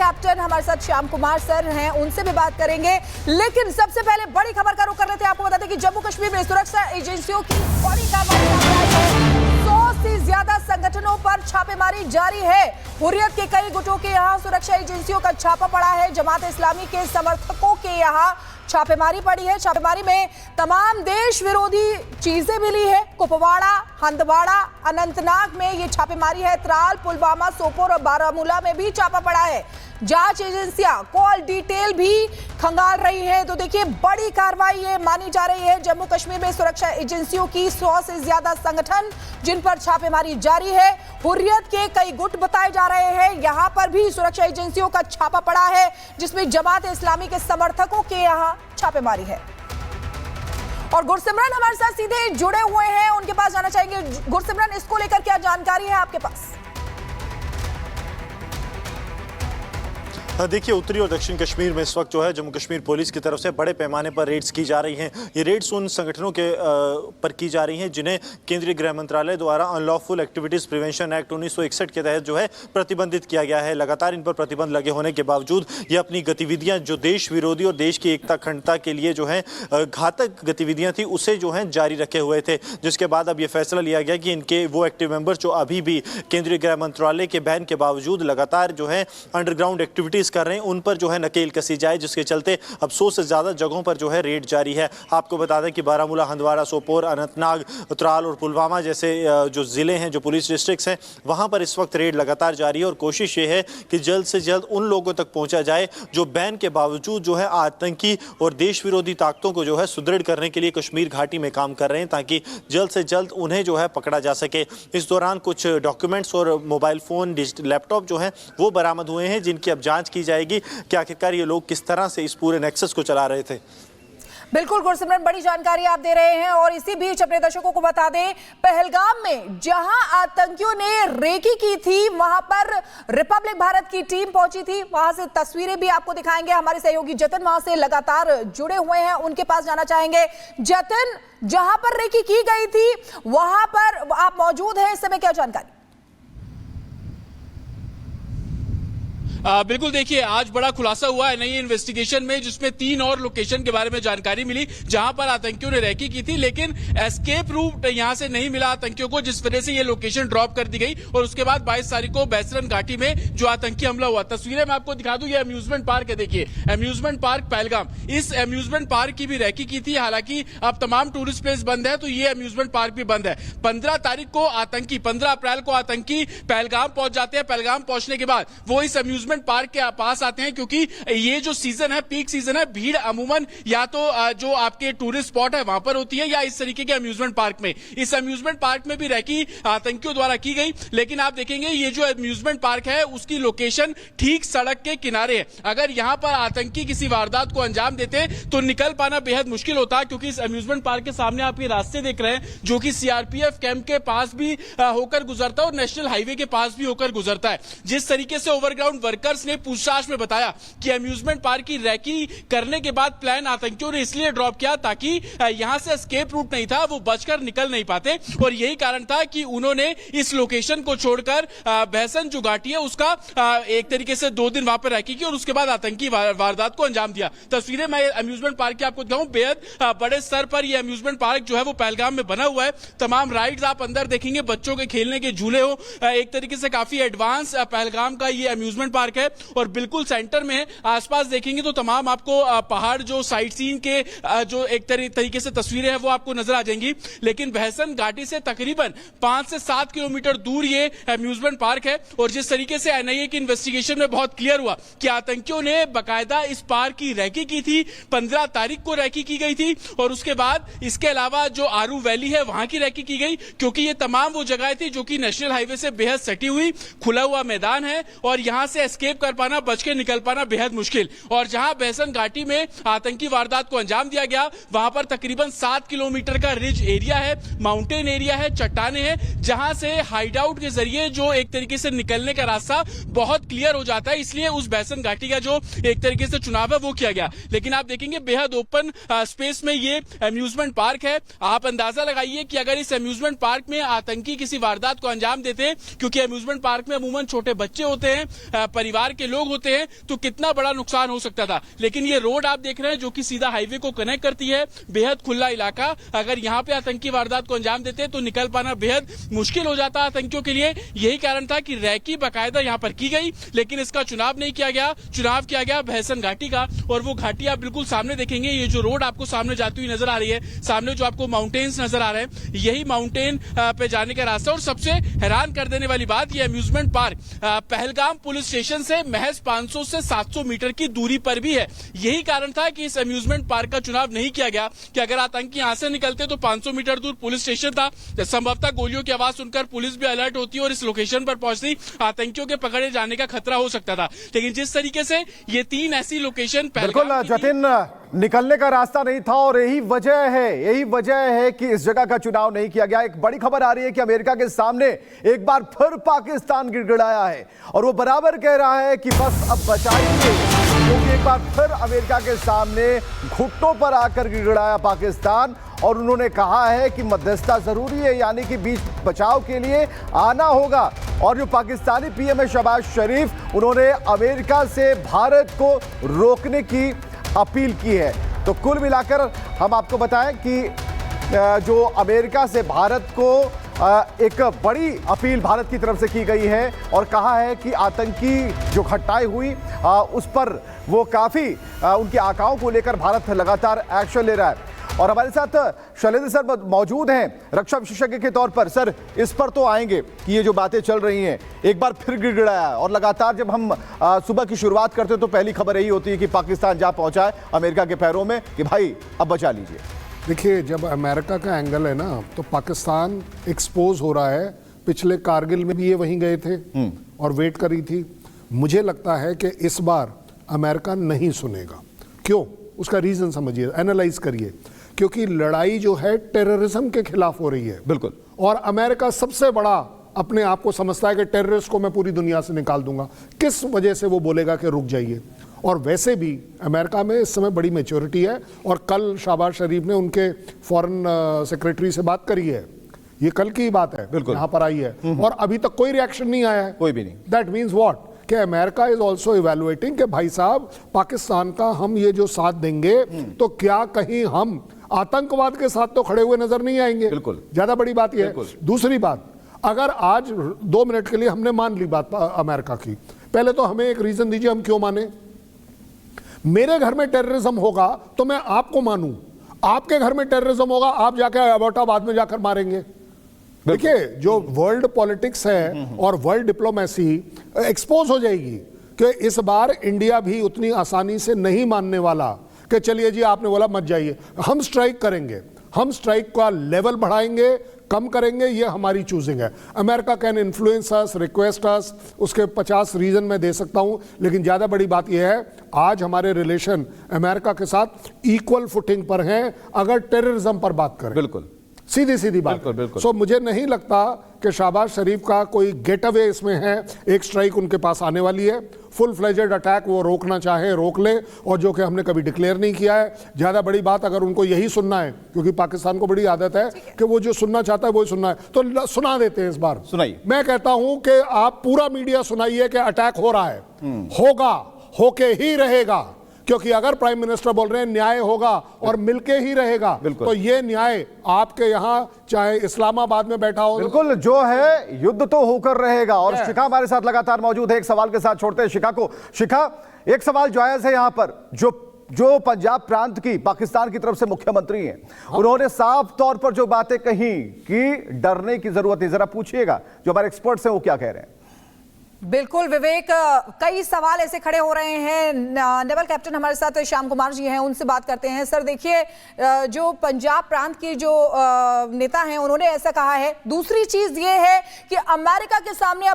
Captain हमारे साथ Shyam Kumar sir हैं, उनसे भी बात करेंगे। लेकिन सबसे पहले बड़ी खबर का रुख कर रहे थे। आपको बता दें कि जम्मू कश्मीर में सुरक्षा एजेंसियों की बड़ी कार्रवाई सामने आई है। 100 से ज्यादा संगठनों पर छापेमारी जारी है। हुर्रियत के कई गुटों के यहाँ सुरक्षा एजेंसियों का छापा पड़ा है। जमात इस्लामी के समर्थकों के यहाँ छापेमारी पड़ी है। छापेमारी में तमाम देश विरोधी चीजें मिली है। कुपवाड़ा, हंदवाड़ा, अनंतनाग में ये छापेमारी है। त्राल, पुलवामा, सोपोर और बारामूला में भी छापा पड़ा है। जांच एजेंसियां कॉल डिटेल भी खंगाल रही है। तो देखिए, बड़ी कार्रवाई ये मानी जा रही है। जम्मू कश्मीर में सुरक्षा एजेंसियों की 100 से ज्यादा संगठन जिन पर छापेमारी जारी है। हुर्रियत के कई गुट बताए जा रहे हैं। यहां पर भी सुरक्षा एजेंसियों का छापा पड़ा है, जिसमें जमात इस्लामी के समर्थकों के यहां छापेमारी है। और गुरसिमरन हमारे साथ सीधे जुड़े हुए हैं, उनके पास जाना चाहेंगे। गुरसिमरन, इसको लेकर क्या जानकारी है आपके पास? देखिए, उत्तरी और दक्षिण कश्मीर में इस वक्त जो है जम्मू कश्मीर पुलिस की तरफ से बड़े पैमाने पर रेड्स की जा रही हैं। ये रेड्स उन संगठनों के पर की जा रही हैं जिन्हें केंद्रीय गृह मंत्रालय द्वारा अनलॉफुल एक्टिविटीज़ प्रिवेंशन एक्ट 1961 के तहत जो है प्रतिबंधित किया गया है। लगातार इन पर प्रतिबंध लगे होने के बावजूद ये अपनी गतिविधियां जो देश विरोधी और देश की एकता अखंडता के लिए जो है घातक गतिविधियां थी, उसे जो है जारी रखे हुए थे। जिसके बाद अब ये फैसला लिया गया कि इनके वो एक्टिव मेंबर जो अभी भी केंद्रीय गृह मंत्रालय के बैन के बावजूद लगातार जो है अंडरग्राउंड एक्टिविटीज कर रहे हैं, उन पर जो है नकेल कसी जाए, जिसके चलते अब 100 से ज्यादा जगहों पर जो है रेड जारी है। आपको बता दें कि बारामूला, हंदवाड़ा, सोपोर, अनंतनाग, त्राल और पुलवामा जैसे जो जिले हैं, जो पुलिस डिस्ट्रिक्ट्स हैं, वहां पर इस वक्त रेड लगातार जारी है। और कोशिश ये है कि जल्द से जल्द उन लोगों तक पहुंचा जाए जो बैन के बावजूद जो है आतंकी और देश विरोधी ताकतों को जो है सुदृढ़ करने के लिए कश्मीर घाटी में काम कर रहे हैं, ताकि जल्द से जल्द उन्हें जो है पकड़ा जा सके। इस दौरान कुछ डॉक्यूमेंट्स और मोबाइल फोन, लैपटॉप जो है वो बरामद हुए हैं, जिनकी अब जांच की जाएगी कि आखिरकार ये लोग किस तरह से इस पूरे नेक्सस को चला रहे थे। बिल्कुल गुरसिमरन, बड़ी जानकारी आप दे रहे हैं। और इसी बीच अपने दर्शकों को बता दें, पहलगाम में जहां आतंकियों ने रेकी की थी, वहां पर रिपब्लिक भारत की टीम पहुंची थी। वहां से तस्वीरें भी आपको दिखाएंगे। हमारे सहयोगी जतन वहां से लगातार जुड़े हुए हैं, उनके पास जाना चाहेंगे। जतन, जहां पर रेकी की गई थी वहां पर आप मौजूद हैं, इस समय क्या जानकारी? बिल्कुल, देखिए, आज बड़ा खुलासा हुआ है नई इन्वेस्टिगेशन में, जिसमें 3 और लोकेशन के बारे में जानकारी मिली जहां पर आतंकियों ने रैकी की थी, लेकिन एस्केप रूट यहां से नहीं मिला आतंकियों को, जिस वजह से ये लोकेशन ड्रॉप कर दी गई। और उसके बाद 22 तारीख को बैसरन घाटी में जो आतंकी हमला हुआ, तस्वीरें मैं आपको दिखा दूं। ये अम्यूजमेंट पार्क है, देखिए, अम्यूजमेंट पार्क पहलगाम। इस अम्यूजमेंट पार्क की भी रैकी की थी। हालांकि अब तमाम टूरिस्ट प्लेस बंद है, तो ये अम्यूजमेंट पार्क भी बंद है। 15 तारीख को आतंकी, 15 अप्रैल को आतंकी पहलगाम पहुंच जाते हैं। पहलगाम पहुंचने के बाद वो इस अम्यूजमेंट पार्क के पास आते हैं, क्योंकि ये जो सीजन है, पीक सीजन है, भीड़ अमूमन या तो जो आपके टूरिस्ट स्पॉट है वहां पर होती है, या इस तरीके के अम्यूजमेंट पार्क में। इस अम्यूजमेंट पार्क में भी रैकी आतंकियों द्वारा की गई। लेकिन आप देखेंगे, ये जो अम्यूजमेंट पार्क है उसकी लोकेशन ठीक सड़क के किनारे है। अगर यहां पर आतंकी किसी वारदात को अंजाम देते तो निकल पाना बेहद मुश्किल होता, क्योंकि इस अम्यूजमेंट पार्क के सामने आप ये रास्ते देख रहे हैं, जो कि सीआरपीएफ कैंप के पास भी होकर गुजरता है और नेशनल हाईवे के पास भी होकर गुजरता है। जिस तरीके से ओवरग्राउंड वर्कर्स ने पूछताछ में बताया कि अम्यूजमेंट पार्क की रैकी करने के बाद प्लान आतंकियों ने इसलिए ड्रॉप किया ताकि यहां से एस्केप रूट नहीं था, वो बचकर निकल नहीं पाते। और यही कारण था कि उन्होंने इस लोकेशन को छोड़कर बहसन जो घाटी है उसका एक तरीके से 2 दिन वहां पर रैकी की और उसके बाद आतंकी वारदात को अंजाम दिया। तस्वीरें मैं अम्यूजमेंट पार्क की आपको दिखाऊं। बेहद बड़े स्तर पर यह अम्यूजमेंट पार्क जो है वो पहलगाम में बना हुआ है। तमाम राइड्स आप अंदर देखेंगे, बच्चों के खेलने के झूले हो, एक तरीके से काफी एडवांस पहलगाम का ये अम्यूजमेंट पार्क है। और बिल्कुल सेंटर में आसपास देखेंगे तो तमाम आपको पहाड़ जो साइट सीन के जो एक तरीके से तस्वीरें हैं वो आपको नजर आ जाएंगी। लेकिन बहसन घाटी से तकरीबन 5 से 7 किलोमीटर दूर ये अम्यूजमेंट पार्क है। और जिस तरीके से एनआईए की इन्वेस्टिगेशन में बहुत क्लियर हुआ कि आतंकियों ने बाकायदा इस पार्क की रैकी की थी, 15 तारीख को रैकी की गई थी। और उसके बाद इसके अलावा जो आरू वैली है वहां की रैकी की गई, क्योंकि ये तमाम वो जगह थी जो कि नेशनल हाईवे से बेहद सटी हुई, खुला हुआ मैदान है और यहां से एस्केप कर पाना, बच के निकल पाना बेहद मुश्किल। और जहां बहसन घाटी में आतंकी वारदात को अंजाम दिया गया, वहां पर तकरीबन 7 किलोमीटर का रिज एरिया है, माउंटेन एरिया है, चट्टाने हैं, जहां से हाइडआउट के जरिए जो एक तरीके से निकलने का रास्ता बहुत क्लियर हो जाता है। इसलिए उस बहसन घाटी का जो एक तरीके से चुनाव है वो किया गया। लेकिन आप देखेंगे बेहद ओपन स्पेस में ये अम्यूजमेंट पार्क है। आप अंदाजा लगाइए कि अगर इस अम्यूजमेंट पार्क में आतंकी किसी वारदात को अंजाम देते हैं, क्योंकि अम्यूजमेंट पार्क में अमूमन छोटे बच्चे होते हैं, परिवार के लोग होते हैं तो कितना बड़ा नुकसान हो सकता था। लेकिन ये रोड आप देख रहे हैं जो कि सीधा हाईवे को कनेक्ट करती है, बेहद खुला इलाका। अगर यहाँ पे आतंकी वारदात को अंजाम देते तो निकल पाना बेहद मुश्किल हो जाता आतंकियों के लिए। यही कारण था कि रैकी बाकायदा यहाँ पर की गई, लेकिन इसका चुनाव नहीं किया गया। चुनाव किया गया भैसन घाटी का, और वो घाटी आप बिल्कुल सामने देखेंगे। ये जो रोड आपको सामने जाती हुई नजर आ रही है, सामने जो आपको माउंटेन्स नजर आ रहे हैं, यही माउंटेन पे जाने का रास्ता। और सबसे हैरान कर देने वाली बात, ये amusement park Pahalgam police station से महज 500 से 700 मीटर की दूरी पर भी है। यही कारण था कि इस अम्यूजमेंट पार्क का चुनाव नहीं किया गया कि अगर आतंकी यहां से निकलते तो 500 मीटर दूर पुलिस स्टेशन था, संभवतः गोलियों की आवाज सुनकर पुलिस भी अलर्ट होती और इस लोकेशन पर पहुंचती, आतंकियों के पकड़े जाने का खतरा हो सकता था। लेकिन जिस तरीके से ये 3 ऐसी लोकेशन बिल्कुल जतिन, निकलने का रास्ता नहीं था और यही वजह है कि इस जगह का चुनाव नहीं किया गया। एक बड़ी खबर आ रही है कि अमेरिका के सामने एक बार फिर पाकिस्तान गिड़गिड़ाया है और वो बराबर कह रहा है कि बस अब बचाइए, क्योंकि एक बार फिर अमेरिका के सामने घुटनों पर आकर गिड़गिड़ाया पाकिस्तान और उन्होंने कहा है कि मध्यस्थता जरूरी है, यानी कि बीच बचाव के लिए आना होगा। और जो पाकिस्तानी पीएम है शहबाज शरीफ, उन्होंने अमेरिका से भारत को रोकने की अपील की है। तो कुल मिलाकर हम आपको बताएं कि जो अमेरिका से भारत को एक बड़ी अपील भारत की तरफ से की गई है और कहा है कि आतंकी जो घटनाएं हुई उस पर वो काफ़ी उनकी आकाओं को लेकर भारत लगातार एक्शन ले रहा है। और हमारे साथ शैलेंद्र सर मौजूद हैं रक्षा विशेषज्ञ के तौर पर। सर, इस पर तो आएंगे कि ये जो बातें चल रही हैं, एक बार फिर गिड़गिड़ाया और लगातार जब हम सुबह की शुरुआत करते हैं तो पहली खबर यही होती है कि पाकिस्तान जा पहुंचा है अमेरिका के पैरों में कि भाई अब बचा लीजिए। देखिए, जब अमेरिका का एंगल है ना, तो पाकिस्तान एक्सपोज हो रहा है। पिछले कारगिल में भी ये वहीं गए थे और वेट करी थी। मुझे लगता है कि इस बार अमेरिका नहीं सुनेगा। क्यों? उसका रीजन समझिए, एनालाइज करिए। क्योंकि लड़ाई जो है टेररिज्म के खिलाफ हो रही है। बिल्कुल। और अमेरिका सबसे बड़ा अपने आप को समझता है कि टेररिस्ट को मैं पूरी दुनिया से निकाल दूंगा। किस वजह से वो बोलेगा कि रुक जाइए? और वैसे भी अमेरिका में इस समय बड़ी मैच्योरिटी है और कल शहबाज शरीफ ने उनके फॉरेन सेक्रेटरी से बात करी है। ये कल की बात है, बिल्कुल यहाँ पर आई है और अभी तक कोई रिएक्शन नहीं आया है, कोई भी नहीं। दैट मीन्स व्हाट कि अमेरिका इज ऑल्सो इवेलुएटिंग कि भाई साहब, पाकिस्तान का हम ये जो साथ देंगे तो क्या कहीं हम आतंकवाद के साथ तो खड़े हुए नजर नहीं आएंगे। बिल्कुल, ज्यादा बड़ी बात यह है। दूसरी बात, अगर आज 2 मिनट के लिए हमने मान ली बात अमेरिका की, पहले तो हमें एक रीजन दीजिए हम क्यों माने। मेरे घर में टेररिज्म होगा तो मैं आपको मानूं, आपके घर में टेररिज्म होगा आप जाकर अबोटाबाद में जाकर मारेंगे। देखिए, जो वर्ल्ड पॉलिटिक्स है और वर्ल्ड डिप्लोमेसी एक्सपोज हो जाएगी कि इस बार इंडिया भी उतनी आसानी से नहीं मानने वाला कि चलिए जी आपने बोला मत जाइए, हम स्ट्राइक करेंगे, हम स्ट्राइक का लेवल बढ़ाएंगे, कम करेंगे, ये हमारी चूजिंग है। America can influence us, request us, उसके 50 रीजन मैं दे सकता हूं, लेकिन ज्यादा बड़ी बात यह है आज हमारे रिलेशन अमेरिका के साथ इक्वल फुटिंग पर हैं अगर टेररिज्म पर बात करें। बिल्कुल सीधी बात। सो मुझे नहीं लगता कि शहबाज शरीफ का कोई गेट अवे इसमें है। एक स्ट्राइक उनके पास आने वाली है, फुल फ्लेजेड अटैक वो रोकना चाहे रोक ले, और जो कि हमने कभी डिक्लेयर नहीं किया है। ज्यादा बड़ी बात अगर उनको यही सुनना है, क्योंकि पाकिस्तान को बड़ी आदत है कि वो जो सुनना चाहता है वही सुनना है, तो सुना देते हैं। इस बार सुनाइए। मैं कहता हूं कि आप पूरा मीडिया सुनाइए कि अटैक हो रहा है, होगा, होके ही रहेगा, क्योंकि अगर प्राइम मिनिस्टर बोल रहे हैं न्याय होगा और मिलके ही रहेगा, तो ये न्याय आपके यहां चाहे इस्लामाबाद में बैठा हो, बिल्कुल जो है युद्ध तो होकर रहेगा। और शिखा हमारे साथ लगातार मौजूद है, एक सवाल के साथ छोड़ते हैं शिखा को। शिखा, एक सवाल जायज है यहां पर, जो पंजाब प्रांत की पाकिस्तान की तरफ से मुख्यमंत्री हैं, उन्होंने साफ तौर पर जो बातें कही कि डरने की जरूरत है, जरा पूछिएगा जो हमारे एक्सपर्ट्स हैं वो क्या कह रहे हैं। बिल्कुल विवेक, कई सवाल ऐसे खड़े हो रहे हैं। नेवल कैप्टन हमारे साथ श्याम कुमार जी हैं, उनसे बात करते हैं। सर देखिए, जो पंजाब प्रांत की जो नेता हैं उन्होंने ऐसा कहा है। दूसरी चीज ये है कि अमेरिका के सामने अब